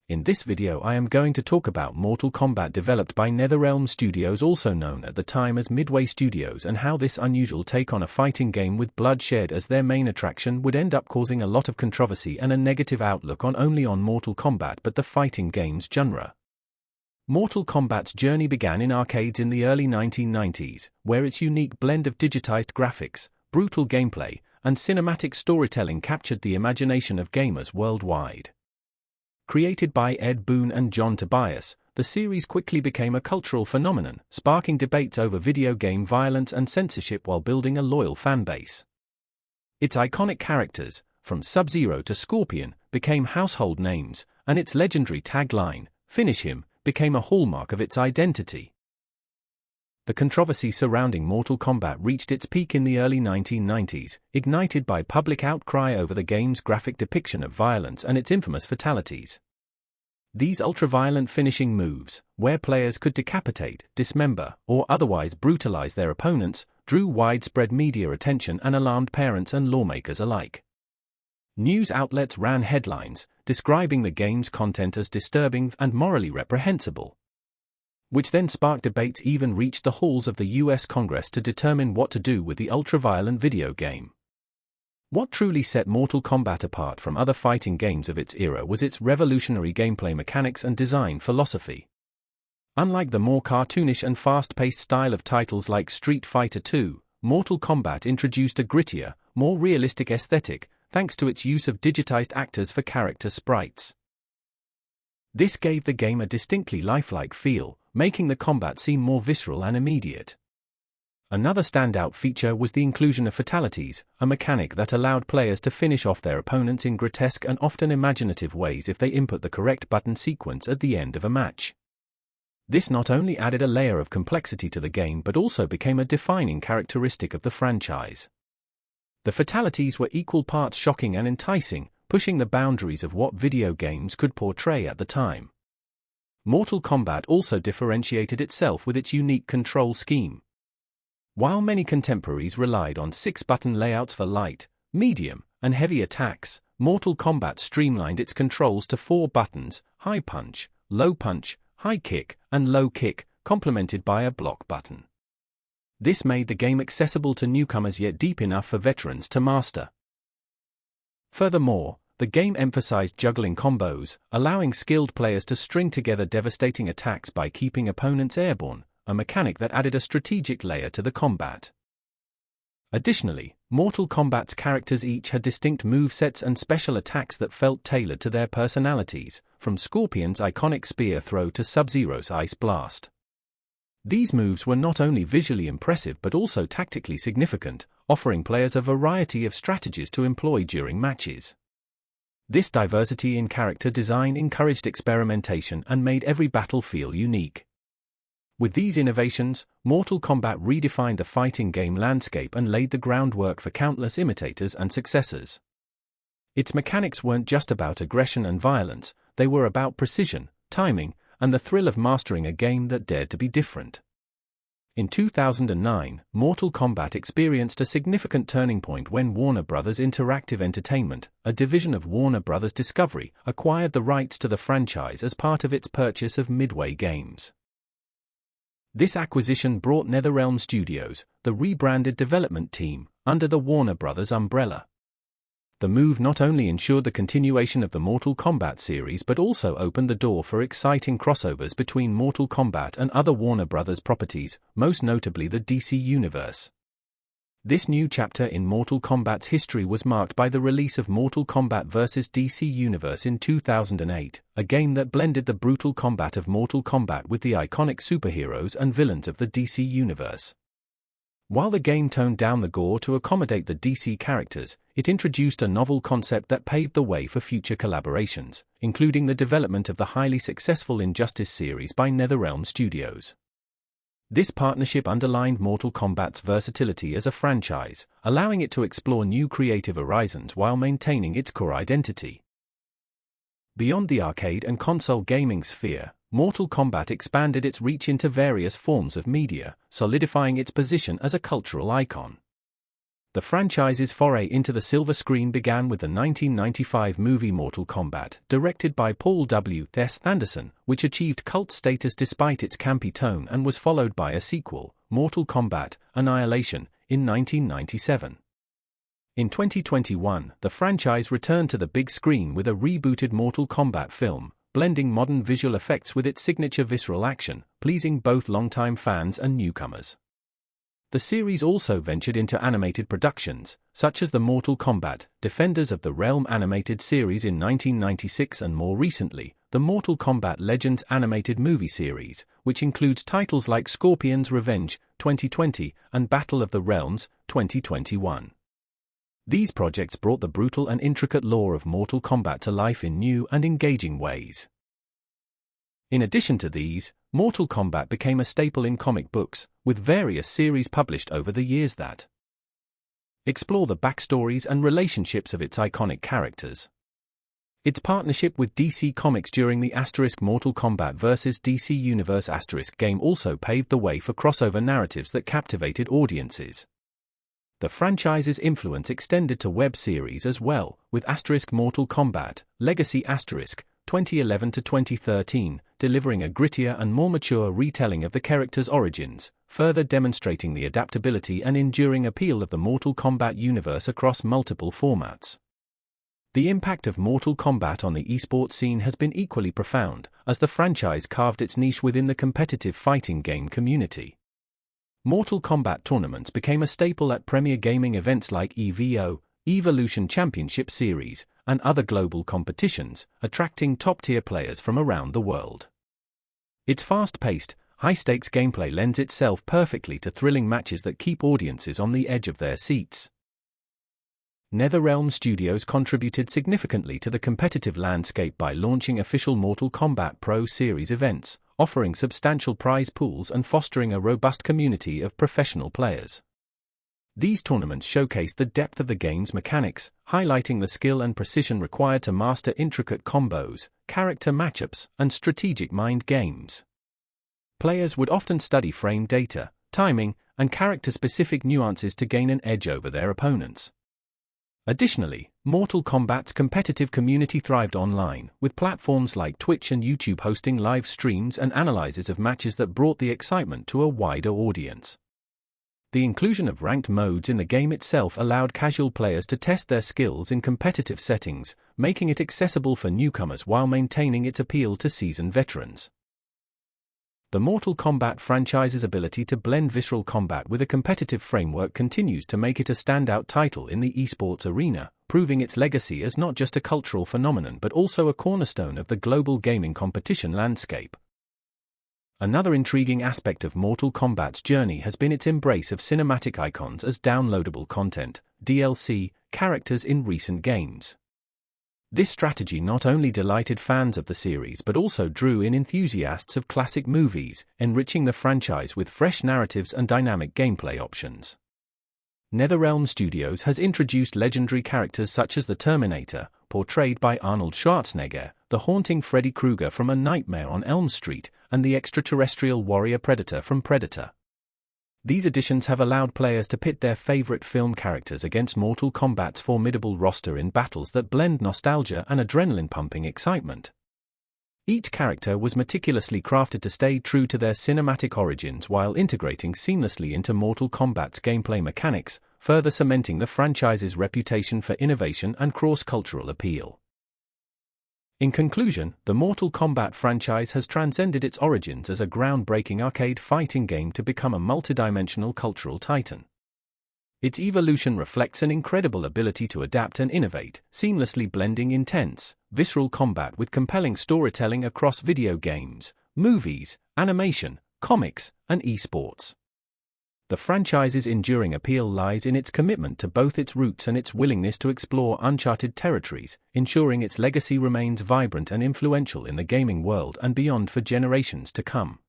In this video I am going to talk about Mortal Kombat, developed by NetherRealm Studios, also known at the time as Midway Studios, and how this unusual take on a fighting game with bloodshed as their main attraction would end up causing a lot of controversy and a negative outlook on only on Mortal Kombat but the fighting games genre. Mortal Kombat's journey began in arcades in the early 1990s, where its unique blend of digitized graphics, brutal gameplay, and cinematic storytelling captured the imagination of gamers worldwide. Created by Ed Boon and John Tobias, the series quickly became a cultural phenomenon, sparking debates over video game violence and censorship while building a loyal fanbase. Its iconic characters, from Sub-Zero to Scorpion, became household names, and its legendary tagline, "Finish him," became a hallmark of its identity. The controversy surrounding Mortal Kombat reached its peak in the early 1990s, ignited by public outcry over the game's graphic depiction of violence and its infamous fatalities. These ultra-violent finishing moves, where players could decapitate, dismember, or otherwise brutalize their opponents, drew widespread media attention and alarmed parents and lawmakers alike. News outlets ran headlines, describing the game's content as disturbing and morally reprehensible, which then sparked debates even reached the halls of the US Congress to determine what to do with the ultra-violent video game. What truly set Mortal Kombat apart from other fighting games of its era was its revolutionary gameplay mechanics and design philosophy. Unlike the more cartoonish and fast-paced style of titles like Street Fighter II, Mortal Kombat introduced a grittier, more realistic aesthetic, thanks to its use of digitized actors for character sprites. This gave the game a distinctly lifelike feel, making the combat seem more visceral and immediate. Another standout feature was the inclusion of fatalities, a mechanic that allowed players to finish off their opponents in grotesque and often imaginative ways if they input the correct button sequence at the end of a match. This not only added a layer of complexity to the game but also became a defining characteristic of the franchise. The fatalities were equal parts shocking and enticing, pushing the boundaries of what video games could portray at the time. Mortal Kombat also differentiated itself with its unique control scheme. While many contemporaries relied on 6-button layouts for light, medium, and heavy attacks, Mortal Kombat streamlined its controls to 4 buttons: high punch, high kick, and low kick, complemented by a block button. This made the game accessible to newcomers yet deep enough for veterans to master. Furthermore, the game emphasized juggling combos, allowing skilled players to string together devastating attacks by keeping opponents airborne, a mechanic that added a strategic layer to the combat. Additionally, Mortal Kombat's characters each had distinct movesets and special attacks that felt tailored to their personalities, from Scorpion's iconic spear throw to Sub-Zero's ice blast. These moves were not only visually impressive but also tactically significant, offering players a variety of strategies to employ during matches. This diversity in character design encouraged experimentation and made every battle feel unique. With these innovations, Mortal Kombat redefined the fighting game landscape and laid the groundwork for countless imitators and successors. Its mechanics weren't just about aggression and violence, they were about precision, timing, and the thrill of mastering a game that dared to be different. In 2009, Mortal Kombat experienced a significant turning point when Warner Bros. Interactive Entertainment, a division of Warner Bros. Discovery, acquired the rights to the franchise as part of its purchase of Midway Games. This acquisition brought NetherRealm Studios, the rebranded development team, under the Warner Bros. Umbrella. The move not only ensured the continuation of the Mortal Kombat series but also opened the door for exciting crossovers between Mortal Kombat and other Warner Bros. Properties, most notably the DC Universe. This new chapter in Mortal Kombat's history was marked by the release of Mortal Kombat vs. DC Universe in 2008, a game that blended the brutal combat of Mortal Kombat with the iconic superheroes and villains of the DC Universe. While the game toned down the gore to accommodate the DC characters, it introduced a novel concept that paved the way for future collaborations, including the development of the highly successful Injustice series by NetherRealm Studios. This partnership underlined Mortal Kombat's versatility as a franchise, allowing it to explore new creative horizons while maintaining its core identity. Beyond the arcade and console gaming sphere, Mortal Kombat expanded its reach into various forms of media, solidifying its position as a cultural icon. The franchise's foray into the silver screen began with the 1995 movie Mortal Kombat, directed by Paul W. S. Anderson, which achieved cult status despite its campy tone and was followed by a sequel, Mortal Kombat: Annihilation, in 1997. In 2021, the franchise returned to the big screen with a rebooted Mortal Kombat film, blending modern visual effects with its signature visceral action, pleasing both longtime fans and newcomers. The series also ventured into animated productions, such as the Mortal Kombat: Defenders of the Realm animated series in 1996 and more recently, the Mortal Kombat Legends animated movie series, which includes titles like Scorpion's Revenge, 2020, and Battle of the Realms, 2021. These projects brought the brutal and intricate lore of Mortal Kombat to life in new and engaging ways. In addition to these, Mortal Kombat became a staple in comic books, with various series published over the years that explore the backstories and relationships of its iconic characters. Its partnership with DC Comics during the Mortal Kombat vs. DC Universe game also paved the way for crossover narratives that captivated audiences. The franchise's influence extended to web series as well, with Mortal Kombat: Legacy 2011 to 2013, delivering a grittier and more mature retelling of the character's origins, further demonstrating the adaptability and enduring appeal of the Mortal Kombat universe across multiple formats. The impact of Mortal Kombat on the esports scene has been equally profound, as the franchise carved its niche within the competitive fighting game community. Mortal Kombat tournaments became a staple at premier gaming events like EVO, Evolution Championship Series, and other global competitions, attracting top-tier players from around the world. Its fast-paced, high-stakes gameplay lends itself perfectly to thrilling matches that keep audiences on the edge of their seats. NetherRealm Studios contributed significantly to the competitive landscape by launching official Mortal Kombat Pro Series events, offering substantial prize pools and fostering a robust community of professional players. These tournaments showcase the depth of the game's mechanics, highlighting the skill and precision required to master intricate combos, character matchups, and strategic mind games. Players would often study frame data, timing, and character-specific nuances to gain an edge over their opponents. Additionally, Mortal Kombat's competitive community thrived online, with platforms like Twitch and YouTube hosting live streams and analyses of matches that brought the excitement to a wider audience. The inclusion of ranked modes in the game itself allowed casual players to test their skills in competitive settings, making it accessible for newcomers while maintaining its appeal to seasoned veterans. The Mortal Kombat franchise's ability to blend visceral combat with a competitive framework continues to make it a standout title in the esports arena, proving its legacy as not just a cultural phenomenon but also a cornerstone of the global gaming competition landscape. Another intriguing aspect of Mortal Kombat's journey has been its embrace of cinematic icons as downloadable content, DLC, characters in recent games. This strategy not only delighted fans of the series but also drew in enthusiasts of classic movies, enriching the franchise with fresh narratives and dynamic gameplay options. NetherRealm Studios has introduced legendary characters such as the Terminator, portrayed by Arnold Schwarzenegger, the haunting Freddy Krueger from A Nightmare on Elm Street, and the extraterrestrial warrior Predator from Predator. These additions have allowed players to pit their favorite film characters against Mortal Kombat's formidable roster in battles that blend nostalgia and adrenaline-pumping excitement. Each character was meticulously crafted to stay true to their cinematic origins while integrating seamlessly into Mortal Kombat's gameplay mechanics, further cementing the franchise's reputation for innovation and cross-cultural appeal. In conclusion, the Mortal Kombat franchise has transcended its origins as a groundbreaking arcade fighting game to become a multidimensional cultural titan. Its evolution reflects an incredible ability to adapt and innovate, seamlessly blending intense, visceral combat with compelling storytelling across video games, movies, animation, comics, and esports. The franchise's enduring appeal lies in its commitment to both its roots and its willingness to explore uncharted territories, ensuring its legacy remains vibrant and influential in the gaming world and beyond for generations to come.